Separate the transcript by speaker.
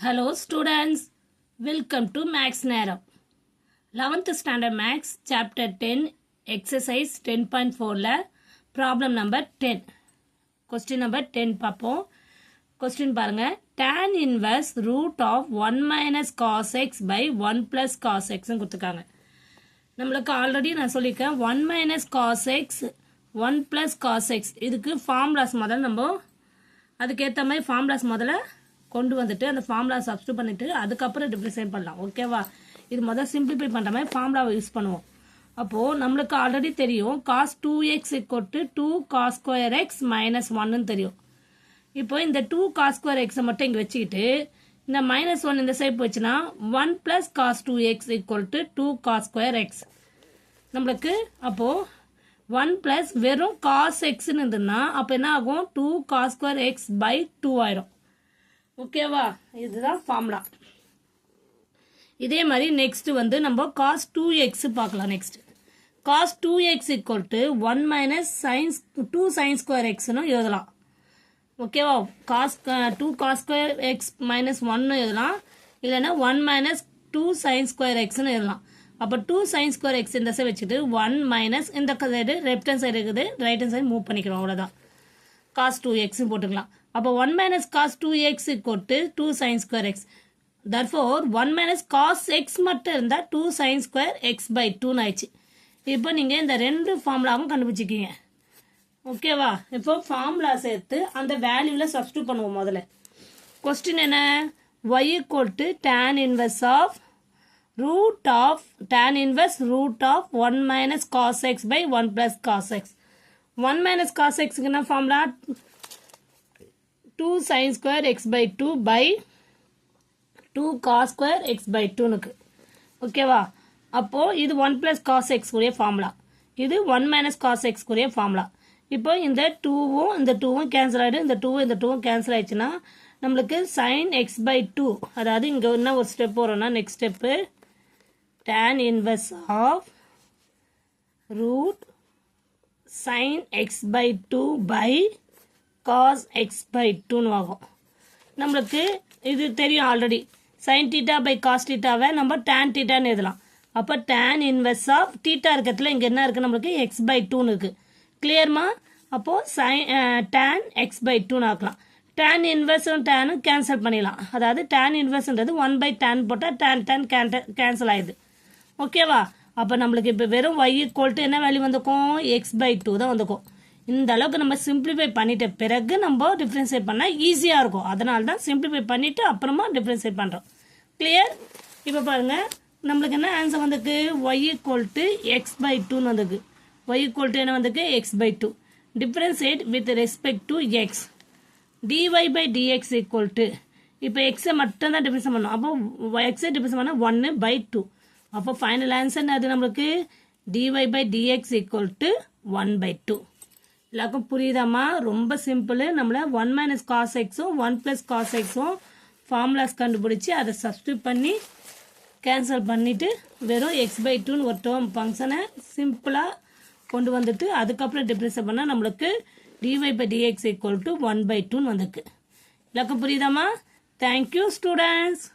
Speaker 1: Hello students, welcome to Max Nero. 11th standard Max chapter 10 exercise 10.4 problem number 10. Question number 10 பாப்போம். Question பாருங்க. Tan inverse root of 1 minus cos x by 1 plus cos x கொடுத்துருக்காங்க. நம்மளுக்கு already நான் சொல்லியிருக்கேன் 1 minus cos x 1 plus cos x இதுக்கு formulas முதல்ல நம்ம அதுக்கேற்ற மாதிரி ஃபார்முலாஸ் முதல்ல கொண்டு வந்துட்டு அந்த ஃபார்முலா சப்ஸ்டியூட் பண்ணிட்டு அதுக்கப்புறம் டிஃபரன்ஷியேட் பண்ணலாம். ஓகேவா? இது முதல்ல சிம்பிளிஃபை பண்ணுற மாதிரி ஃபார்முலாவை யூஸ் பண்ணுவோம். அப்போது நம்மளுக்கு ஆல்ரெடி தெரியும் cos 2x = 2 cos square x minus 1ன்னு தெரியும். இப்போ இந்த 2 cos square x மட்டும் இங்கே வச்சுக்கிட்டு இந்த -1 இந்த சைடு போச்சுன்னா 1 plus cos 2x = 2 cos square x. நம்மளுக்கு அப்போது 1 plus வெறும் cos xன்னு இருந்ததுன்னா அப்போ என்ன ஆகும் 2 cos square x by 2 ஆயிரும். ஓகேவா? இதுதான் ஃபார்முலா. இதே மாதிரி நெக்ஸ்ட் வந்து நம்ம cos 2x பார்க்கலாம். Next cos 2x = 1 minus sin 2 sin square xன்னு எழுதலாம். ஓகேவா? cos 2 cos square x minus 1 எழுதலாம், இல்லைன்னா 1 minus 2 sin square xன்னு எழுதலாம். அப்போ 2 sin square x இந்த சைடு வச்சுட்டு 1 minus இந்த சைடு லெஃப்ட் ஹேண்ட் சைடு இருக்குது, ரைட் ஹேண்ட் சைடு மூவ் பண்ணிக்கிறோம். அவ்வளோதான். cos 2x போட்டுக்கலாம். அப்போ 1 minus cos 2x = 2 sin square x. Therefore 1 minus cos x மட்டும் இருந்தால் 2 sin square x by 2 ஆயிடுச்சு. இப்போ நீங்கள் இந்த ரெண்டு ஃபார்முலாவும் கண்டுபிடிச்சிக்கிங்க. ஓகேவா? இப்போ ஃபார்முலா சேர்த்து அந்த வேல்யூவில் சப்ஸ்டியூட் பண்ணுவோம். முதல்ல கொஸ்டின் என்ன? y = tan inverse of tan inverse root of 1 minus cos x by 1 plus cos x. 1 minus cos x க்கு என்ன formula? 2 sin square x by 2 by 2 cos square x by 2னுக்கு. ஓகேவா? அப்போ இது 1 plus cos x உடைய formula, இது 1 minus cos x உடைய formula. இப்போ இந்த 2வும் இந்த 2வும் கேன்சல் ஆகிடும், இந்த 2வும் இந்த 2வும் கேன்சல் ஆயிடுச்சுன்னா நம்மளுக்கு sin x by 2, அதாவது இங்கே என்ன ஒரு ஸ்டெப் வரோம்னா next step tan inverse of root sin x by 2 by cos x by 2ன்னு ஆகும். நம்மளுக்கு இது தெரியும் already. sin theta by cos thetaவை நம்ம tan thetaன்னு எழுதலாம். அப்போ tan inverse of theta இருக்கிறதுல இங்கே என்ன இருக்குது? நம்மளுக்கு x by 2ன்னு இருக்குது. கிளியர்மா? அப்போது tan x by 2ன்னு ஆக்கலாம். tan inverse டேனும் கேன்சல் பண்ணிடலாம். அதாவது tan inverseன்றது 1 by tan போட்டால் tan கேன்சல் ஆயிடுது. ஓகேவா? அப்போ நம்மளுக்கு இப்போ வெறும் y = என்ன வேல்யூ வந்துக்கும்? x by 2 தான் வந்துக்கும். இந்த அளவுக்கு நம்ம சிம்பிளிஃபை பண்ணிட்ட பிறகு நம்ம டிஃப்ரென்ஷியேட் பண்ணால் ஈஸியாக இருக்கும். அதனால தான் சிம்பிளிஃபை பண்ணிவிட்டு அப்புறமா டிஃப்ரென்ஷியேட் பண்ணுறோம். கிளியர்? இப்போ பாருங்கள், நம்மளுக்கு என்ன ஆன்சர் வந்திருக்கு? y = x by 2ன்னு வந்திருக்கு. y = என்ன வந்திருக்கு? x by 2. Differentiate with respect to x. dy by dx = இப்போ எக்ஸை மட்டும் தான் டிஃப்ரென்ஸ் பண்ணணும். அப்போ எக்ஸை டிஃப்ரென்ஸ் பண்ணால் 1 by 2. அப்போ ஃபைனல் ஆன்சர் அது நம்மளுக்கு dy by dx = 1 by 2. எல்லாருக்கும் புரியுதாம்மா? ரொம்ப சிம்பிள். நம்மள 1 minus cos xும் 1 plus cos xும் ஃபார்முலாஸ் கண்டுபிடிச்சி அதை சப்ஸ்டியூட் பண்ணி கேன்சல் பண்ணிவிட்டு வெறும் x by 2ன்னு ஒரு டேர்ம் ஃபங்க்ஷனை சிம்பிளாக கொண்டு வந்துட்டு அதுக்கப்புறம் டிஃப்ரென்ஸ் பண்ணால் நம்மளுக்கு dy by dx = 1 by 2ன்னு வந்திருக்கு. எல்லாருக்கும் புரியுதாம்மா? Thank you students.